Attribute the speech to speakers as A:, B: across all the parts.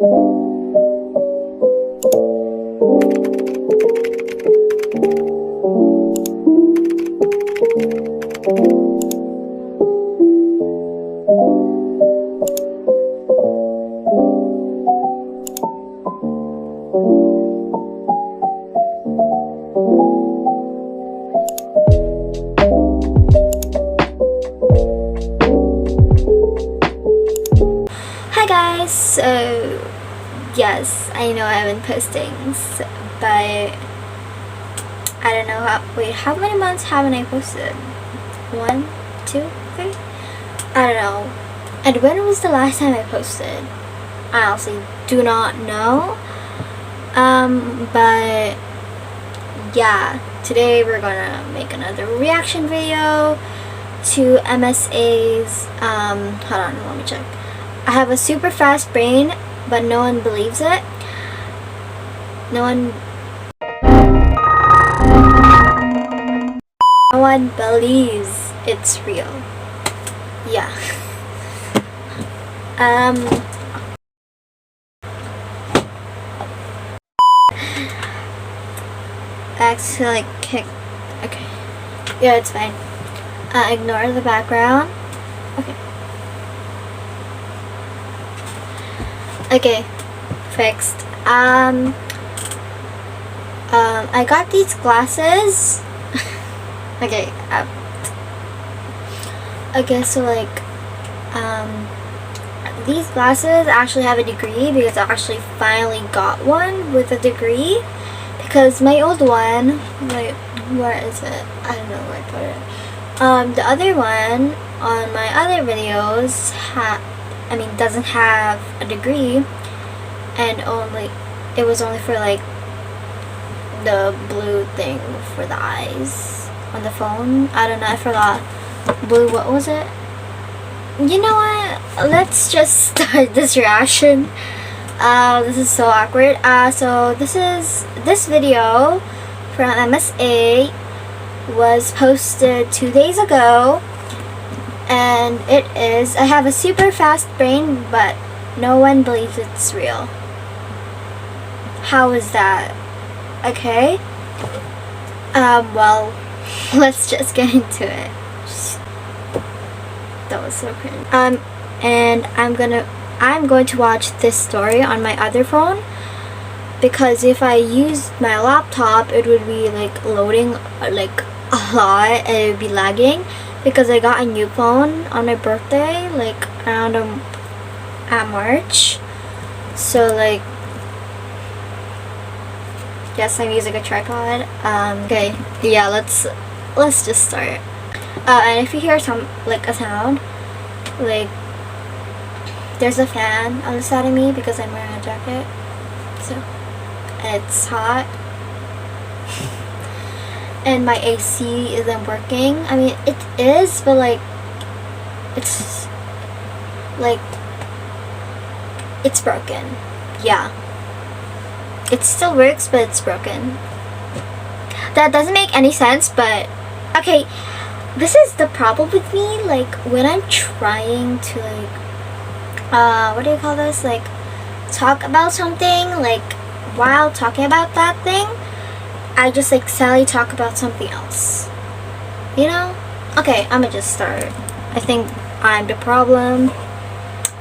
A: Hi guys, so yes, I know I've been posting, but I don't know how many months haven't I posted? 1, 2, 3? I don't know. And when was the last time I posted? I honestly do not know. But yeah, today we're gonna make another reaction video to MSA's, hold on, let me check. I have a super fast brain, but no one believes it. No one believes it's real. Yeah. Accidentally kicked. Okay. Yeah, it's fine. Ignore the background. Okay. Okay, fixed. I got these glasses. Okay, so like, these glasses actually have a degree because I actually finally got one with a degree. Because my old one, like, where is it? I don't know where I put it. The other one on my other videos doesn't have a degree, and it was only for like the blue thing for the eyes on the phone. I don't know, I forgot. Blue, what was it? You know what? Let's just start this reaction. This is so awkward. So this video from MSA was posted 2 days ago. And it is, I have a super fast brain, but no one believes it's real. How is that? Okay. Well, let's just get into it. That was so cringe. And I'm going to watch this story on my other phone, because if I used my laptop, it would be like loading like a lot and it would be lagging. Because I got a new phone on my birthday, like around at March. So like, yes, I'm using a tripod. Okay, yeah, let's just start. And if you hear a sound, like there's a fan on the side of me because I'm wearing a jacket. So it's hot. And my AC isn't working. I mean, it is, but like, it's broken. Yeah. It still works, but it's broken. That doesn't make any sense, but okay. This is the problem with me. Like, when I'm trying to what do you call this? Like, talk about something, like, while talking about that thing, I just like suddenly talk about something else. You know? Okay, I'm gonna just start. I think I'm the problem.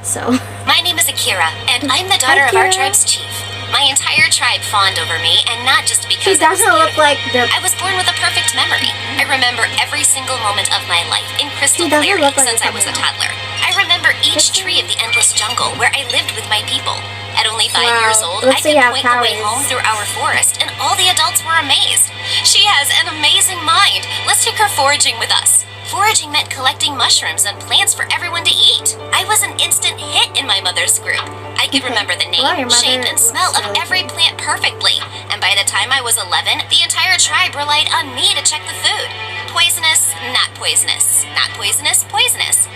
A: So.
B: My name is Akira, and I'm the daughter of our tribe's chief. My entire tribe fawned over me, and not just because
A: she doesn't look like the.
B: I was born with a perfect memory. I remember every single moment of my life in crystal clarity since I was a toddler. I remember each tree of the endless jungle where I lived with my people. At only 5 years old, I could point the way home through our forest, and all the adults were amazed. She has an amazing mind. Let's take her foraging with us. Foraging meant collecting mushrooms and plants for everyone to eat. I was an instant hit in my mother's group. I could remember the name, shape, and smell of every plant perfectly. And by the time I was 11, the entire tribe relied on me to check the food. Poisonous, not poisonous. Not poisonous, poisonous.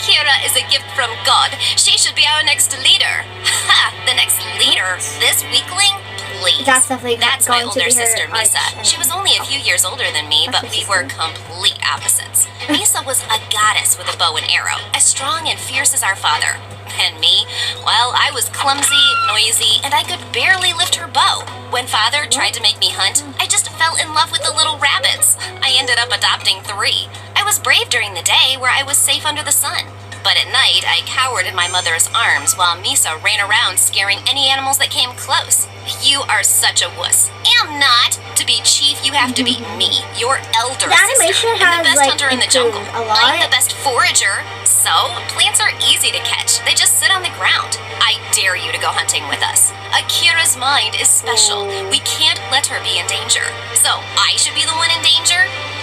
B: Akira is a gift from God. She should be our next leader. Ha! The next leader? This weakling? Please.
A: That's definitely
B: That's my
A: going to
B: older
A: be her
B: sister, Misa.
A: arch
B: She was only a few years older than me,
A: That's
B: but
A: her
B: we were
A: sister.
B: complete opposites. Misa was a goddess with a bow and arrow, as strong and fierce as our father. And me? Well, I was clumsy, noisy, and I could barely lift her bow. When father tried to make me hunt, I just fell in love with the little rabbits. I ended up adopting 3. I was brave during the day, where I was safe under the sun. But at night, I cowered in my mother's arms while Misa ran around scaring any animals that came close. You are such a wuss. Am not. To be chief, you have to beat me, your elder
A: The
B: sister,
A: animation
B: and the
A: has,
B: best
A: like,
B: hunter in the jungle.
A: improved a lot.
B: I'm the best forager. So, plants are easy to catch. They just sit on the ground. I dare you to go hunting with us. Akira's mind is special. We can't let her be in danger. So, I should be the one in danger?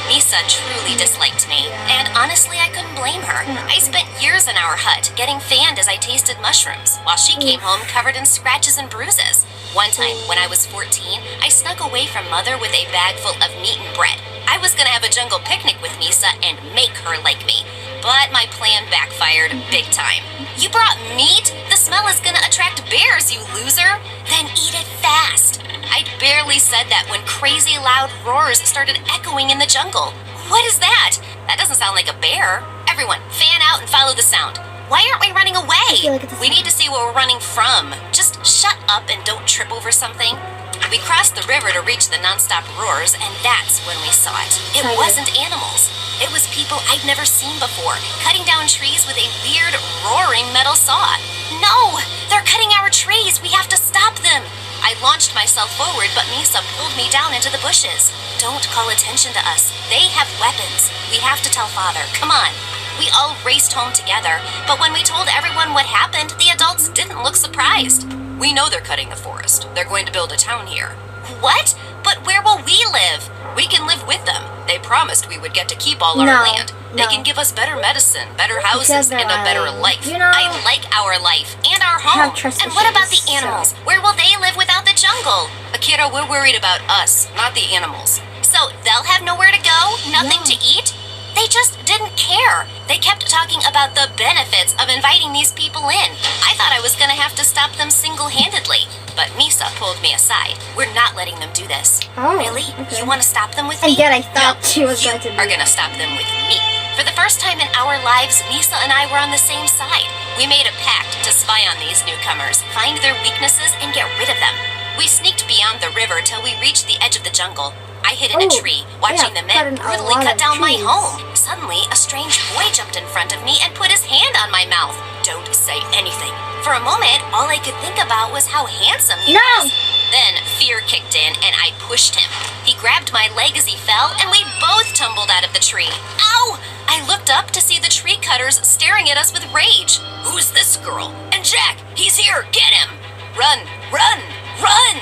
B: Misa truly disliked me, and honestly, I couldn't blame her. I spent years in our hut, getting fanned as I tasted mushrooms, while she came home covered in scratches and bruises. One time, when I was 14, I snuck away from Mother with a bag full of meat and bread. I was gonna have a jungle picnic with Misa and make her like me. But my plan backfired big time. You brought meat? The smell is gonna attract bears, you loser! Then eat it fast! I'd barely said that when crazy loud roars started echoing in the jungle. What is that? That doesn't sound like a bear. Everyone, fan out and follow the sound. Why aren't we running away?
A: feel like it's a
B: We need to see what we're running from. Just shut up and don't trip over something. We crossed the river to reach the nonstop roars, and that's when we saw it. It
A: Tiger.
B: wasn't animals. It was people I'd never seen before, cutting down trees with a weird, roaring metal saw. No! They're cutting our trees! We have to stop them! I launched myself forward, but Misa pulled me down into the bushes. Don't call attention to us. They have weapons. We have to tell Father. Come on. We all raced home together, but when we told everyone what happened, the adults didn't look surprised. We know they're cutting the forest. They're going to build a town here. What? But where will we live? We can live with them. They promised we would get to keep all our
A: No,
B: land. They
A: no.
B: can give us better medicine, better houses,
A: they're
B: and a better
A: lying.
B: life.
A: You know,
B: I like our life and our home.
A: have trust
B: And what about the
A: issues, so-
B: animals? Where will they live without the jungle? Akira, we're worried about us, not the animals. So they'll have nowhere to go? Nothing to eat? They just didn't care. They kept talking about the benefits of inviting these people in. I thought I was gonna have to stop them single-handedly, but Misa pulled me aside. We're not letting them do this.
A: Oh,
B: Really?
A: okay.
B: You want to stop them with
A: And
B: me?
A: yet I thought
B: No,
A: she was
B: you
A: going to be-
B: are gonna stop them with me. For the first time in our lives, Misa and I were on the same side. We made a pact to spy on these newcomers, find their weaknesses, and get rid of them. We sneaked beyond the river till we reached the edge of the jungle. I hid in a
A: Oh,
B: tree, watching
A: yeah,
B: the men
A: cut in a
B: brutally
A: lot
B: cut
A: of
B: down my
A: trees.
B: home. Suddenly, a strange boy jumped in front of me and put his hand on my mouth. Don't say anything. For a moment, all I could think about was how handsome he
A: No!
B: was. Then fear kicked in and I pushed him. He grabbed my leg as he fell and we both tumbled out of the tree. Ow! I looked up to see the tree cutters staring at us with rage. Who's this girl? And Jack, he's here, get him! Run, run, run!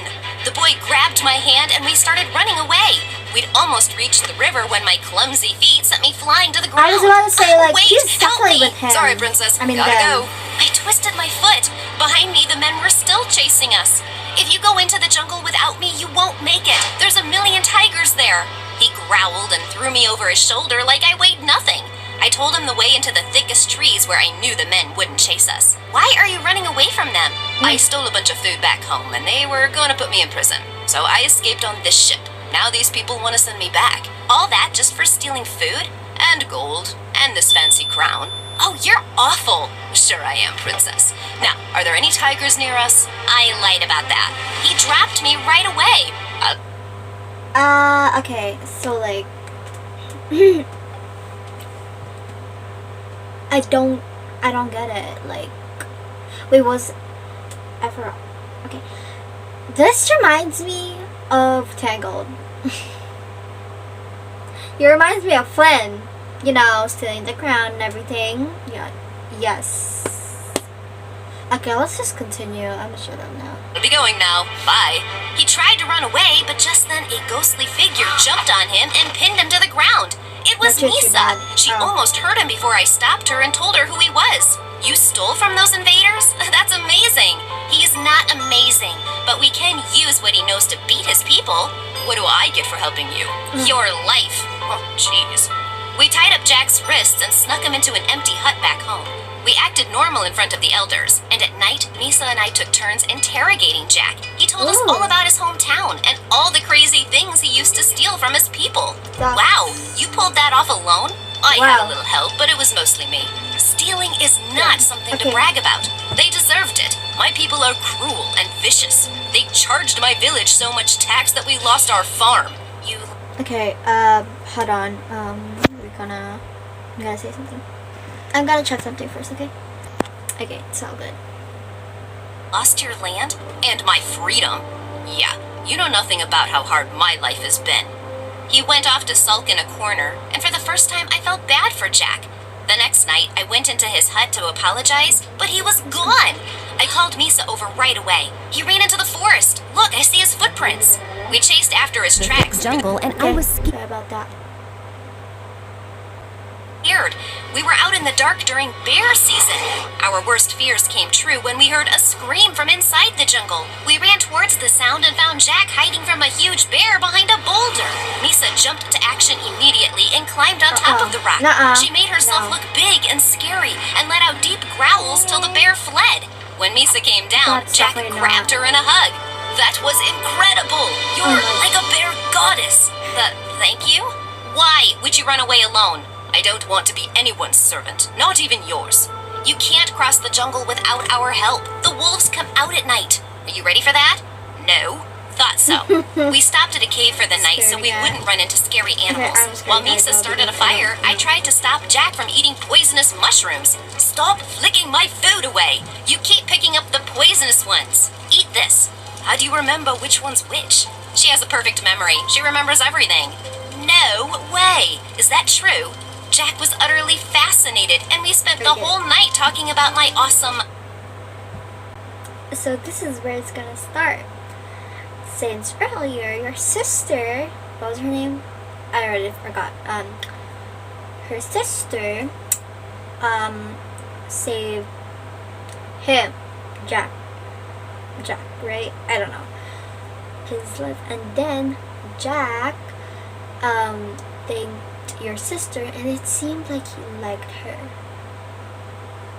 B: The boy grabbed my hand and we started running away. We'd almost reached the river when my clumsy feet sent me flying to the ground.
A: I was about to say, like,
B: Wait,
A: he's
B: help
A: definitely
B: me!
A: with him.
B: Sorry, princess.
A: I mean,
B: gotta
A: them.
B: go. I twisted my foot. Behind me, the men were still chasing us. If you go into the jungle without me, you won't make it. There's a million tigers there. He growled and threw me over his shoulder like I weighed nothing. I told him the way into the thickest trees where I knew the men wouldn't chase us. Why are you running away from them? I stole a bunch of food back home and they were going to put me in prison. So I escaped on this ship. Now these people want to send me back. All that just for stealing food? And gold. And this fancy crown. Oh, you're awful. Sure I am, princess. Now, are there any tigers near us? I lied about that. He dropped me right away.
A: Okay, so like, I don't get it. Like, wait, was ever okay? This reminds me of Tangled. It reminds me of Flynn. You know, stealing the crown and everything. Yeah. Yes. Okay, let's just continue. I'm gonna shut up now.
B: I'll be going now. Bye. He tried to run away, but just then a ghostly figure jumped on him and pinned him to the ground. It was
A: That's too
B: Misa.
A: bad.
B: She
A: Oh.
B: almost hurt him before I stopped her and told her who he was. You stole from those invaders? That's amazing. He's not amazing, but we can use what he knows to beat his people. What do I get for helping you? Your life. Oh, jeez. We tied up Jack's wrists and snuck him into an empty hut back home. We acted normal in front of the elders, and at night, Misa and I took turns interrogating Jack. He told us all about his hometown and all the crazy things he used to steal from his people. Wow, you pulled that off alone? I had a little help, but it was mostly me. Stealing is not something to brag about. They deserved it. My people are cruel and vicious. They charged my village so much tax that we lost our farm. You...
A: Okay, hold on. I'm gonna say something. I'm gonna check something first, okay? Okay, it's all good.
B: Lost your land? And my freedom? Yeah, you know nothing about how hard my life has been. He went off to sulk in a corner, and for the first time I felt bad for Jack. The next night, I went into his hut to apologize, but he was gone. I called Misa over right away. He ran into the forest. Look, I see his footprints. We chased after his tracks.
C: Jungle, and I was
A: Sorry about that.
B: Scared. We were out in the dark during bear season. Our worst fears came true when we heard a scream from inside the jungle. We ran towards the sound and found Jack hiding from a huge bear behind a boulder. Misa jumped to action immediately and climbed on top of the rock. She made herself look big and scary and let out deep growls till the bear fled. When Misa came down, Jack grabbed her in a hug. That was incredible! You're like a bear goddess! Thank you? Why would you run away alone? I don't want to be anyone's servant, not even yours. You can't cross the jungle without our help. The wolves come out at night. Are you ready for that? No? Thought so. We stopped at a cave for the night so we wouldn't run into scary animals. While Misa started a fire, I tried to stop Jack from eating poisonous mushrooms. Stop flicking my food away. You keep picking up the poisonous ones. Eat this. How do you remember which one's which? She has a perfect memory. She remembers everything. No way. Is that true? Jack was utterly fascinated, and we spent the whole night talking about my awesome...
A: So this is where it's gonna start. Since earlier, your sister, what was her name? I already forgot. Her sister, saved him, Jack, right? I don't know. His life, and then Jack, thanked your sister, and it seemed like he liked her,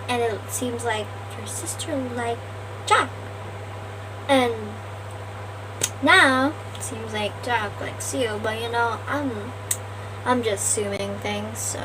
A: and it seems like your sister liked Jack, and now it seems like Jack likes you, but you know, I'm just assuming things, so.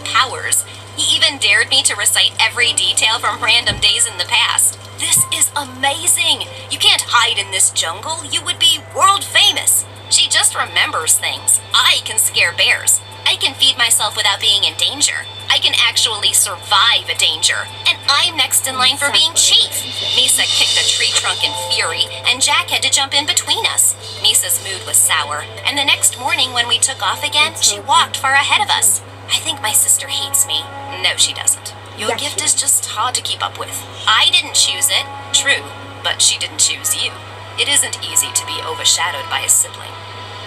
B: Powers. He even dared me to recite every detail from random days in the past. This is amazing! You can't hide in this jungle. You would be world famous. She just remembers things. I can scare bears. I can feed myself without being in danger. I can actually survive a danger. And I'm next in line for being chief. Misa kicked a tree trunk in fury, and Jack had to jump in between us. Misa's mood was sour, and the next morning when we took off again, she walked far ahead of us. I think my sister hates me. No, she doesn't. Your gift is just hard to keep up with. I didn't choose it. True, but she didn't choose you. It isn't easy to be overshadowed by a sibling.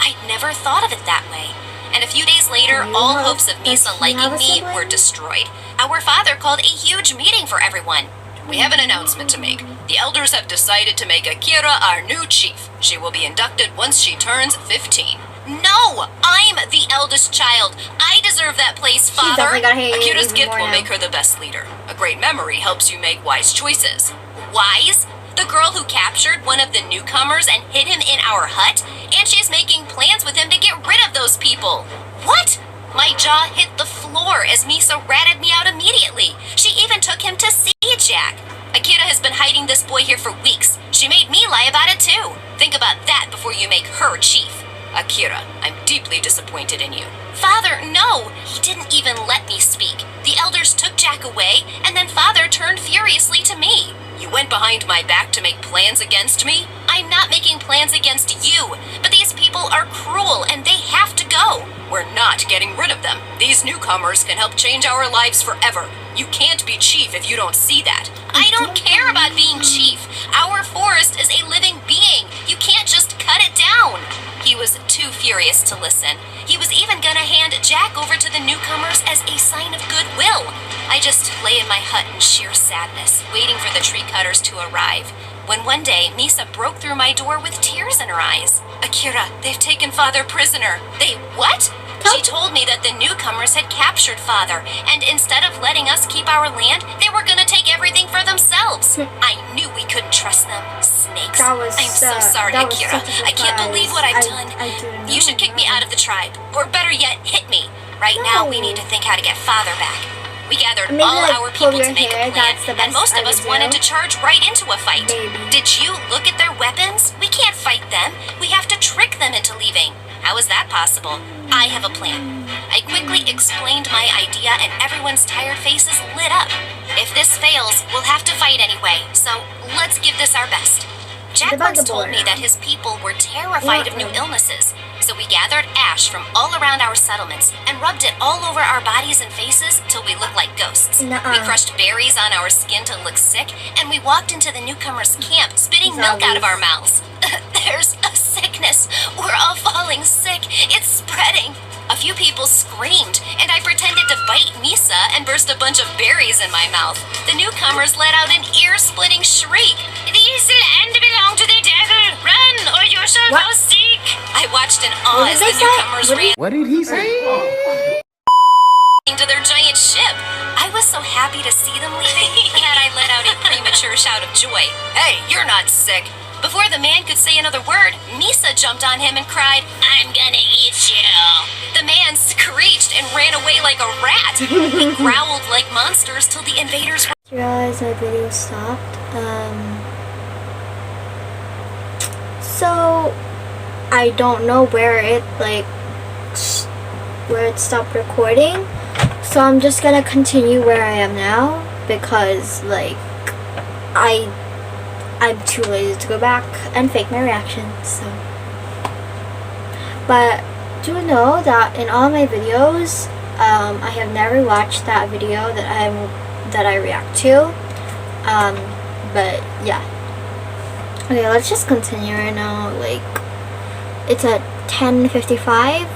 B: I'd never thought of it that way. And a few days later, all hopes of Misa liking me were destroyed. Our father called a huge meeting for everyone. We have an announcement to make. The elders have decided to make Akira our new chief. She will be inducted once she turns 15. No! I'm the eldest child. I deserve that place, Father. Akira's gift will make her the best leader. A great memory helps you make wise choices. Wise? The girl who captured one of the newcomers and hid him in our hut? And she's making plans with him to get rid of those people. What? My jaw hit the floor as Misa ratted me out immediately. She even took him to see Jack. Akira has been hiding this boy here for weeks. She made me lie about it too. Think about that before you make her chief. Akira, I'm deeply disappointed in you. Father, no! He didn't even let me speak. The elders took Jack away, and then Father turned furiously to me. You went behind my back to make plans against me? I'm not making plans against you, but these people are cruel and they have to go. We're not getting rid of them. These newcomers can help change our lives forever. You can't be chief if you don't see that. I don't care about being chief. Our forest is a living being. You can't just cut it down. He was too furious to listen. He was even gonna hand Jack over to the newcomers as a sign of goodwill. I just lay in my hut in sheer sadness, waiting for the tree cutters to arrive, when one day Misa broke through my door with tears in her eyes. Akira, they've taken Father prisoner. They what? She told me that the newcomers had captured Father, and instead of letting us keep our land, they were gonna take everything for themselves. I knew we couldn't trust them. Snakes. I'm so sorry, Akira. I can't believe what I've done. You should kick me out of the tribe, or better yet, hit me. Right now, we need to think how to get Father back. We gathered all our people to make a plan, and most of us wanted to charge right into a fight. Did you look at their weapons? We can't fight them. We have to trick them into leaving. How is that possible? I have a plan. I quickly explained my idea, and everyone's tired faces lit up. If this fails, we'll have to fight anyway, so let's give this our best. Jack once told me that his people were terrified of new illnesses, so we gathered ash from all around our settlements and rubbed it all over our bodies and faces till we looked like ghosts. We crushed berries on our skin to look sick, and we walked into the newcomers' camp spitting milk out of our mouths. There's a sickness. We're all falling sick. It's spreading. A few people screamed, and I pretended to bite Misa and burst a bunch of berries in my mouth. The newcomers let out an ear-splitting shriek. These land belong to the devil. Run, or you shall go sick. I watched in awe as the newcomers ran.
C: What did he say?
B: To their giant ship. I was so happy to see them leaving that I let out a premature shout of joy. Hey, you're not sick. Before the man could say another word, Misa jumped on him and cried, I'm gonna eat you. The man screeched and ran away like a rat. We growled like monsters till the invaders were...
A: I realized my video stopped. So I don't know where it stopped recording. So I'm just gonna continue where I am now because I'm too lazy to go back and fake my reaction. So, but do know that in all my videos, I have never watched that video that I react to. But yeah. Okay, let's just continue right now. It's at 10:55.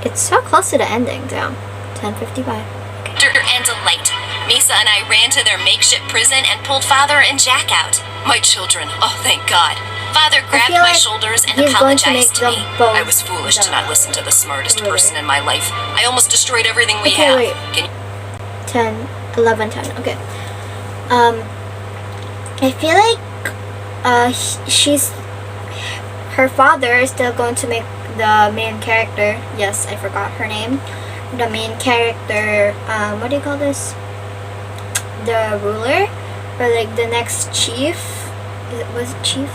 A: It's so close to the ending. Damn, 10:55.
B: And delight. Misa and I ran to their makeshift prison and pulled Father and Jack out. My children, oh thank God. Father grabbed my shoulders and apologized to me. I was foolish to not listen to the smartest person in my life. I almost destroyed everything we have.
A: Wait. 10, 11, 10. Okay. I feel like her father is still going to make the main character. Yes, I forgot her name. The main character, what do you call this? The ruler? Or the next chief? Was it chief?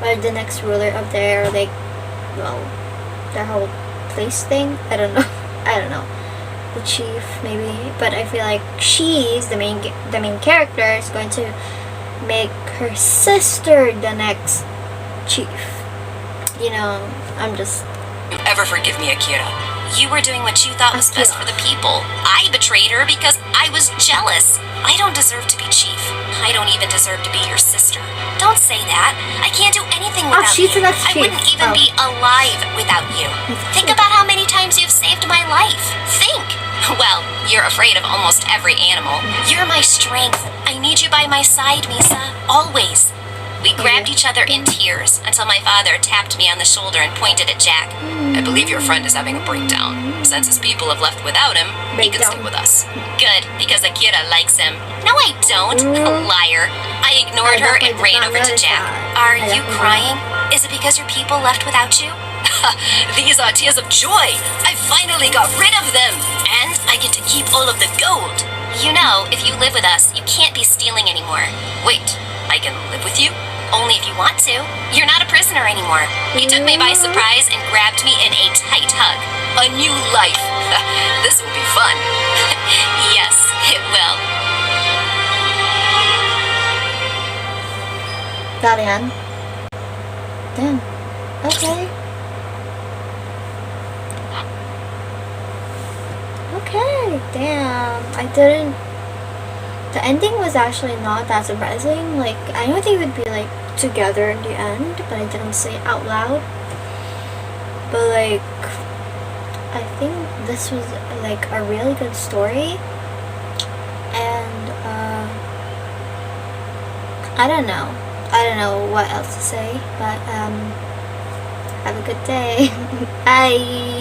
A: Or the next ruler of their, their whole place thing? I don't know. I don't know. The chief, maybe. But I feel like she's the main character is going to make her sister the next chief. You know, I'm just...
B: You ever forgive me, Akira? You were doing what you thought was best for the people. I betrayed her because I was jealous. I don't deserve to be chief. I don't even deserve to be your sister. Don't say that. I can't do anything without you. I wouldn't even be alive without you. Think about how many times you've saved my life. Think. Well, you're afraid of almost every animal. You're my strength. I need you by my side, Misa. Always. We grabbed each other in tears until my father tapped me on the shoulder and pointed at Jack. I believe your friend is having a breakdown. Since his people have left without him, he can stay with us. Good, because Akira likes him. No, I don't. Liar. I ignored her and ran over to Jack. Are you crying? Is it because your people left without you? These are tears of joy. I finally got rid of them. And I get to keep all of the gold. You know, if you live with us, you can't be stealing anymore. Wait, I can live with you? Only if you want to. You're not a prisoner anymore. He took me by surprise and grabbed me in a tight hug. A new life. This will be fun. Yes, it will.
A: Dalian. Damn. Okay. Okay. Damn. I didn't... The ending was actually not that surprising. I don't think it would be together in the end, but I didn't say it out loud. But I think this was a really good story, and I don't know what else to say, but have a good day. Bye.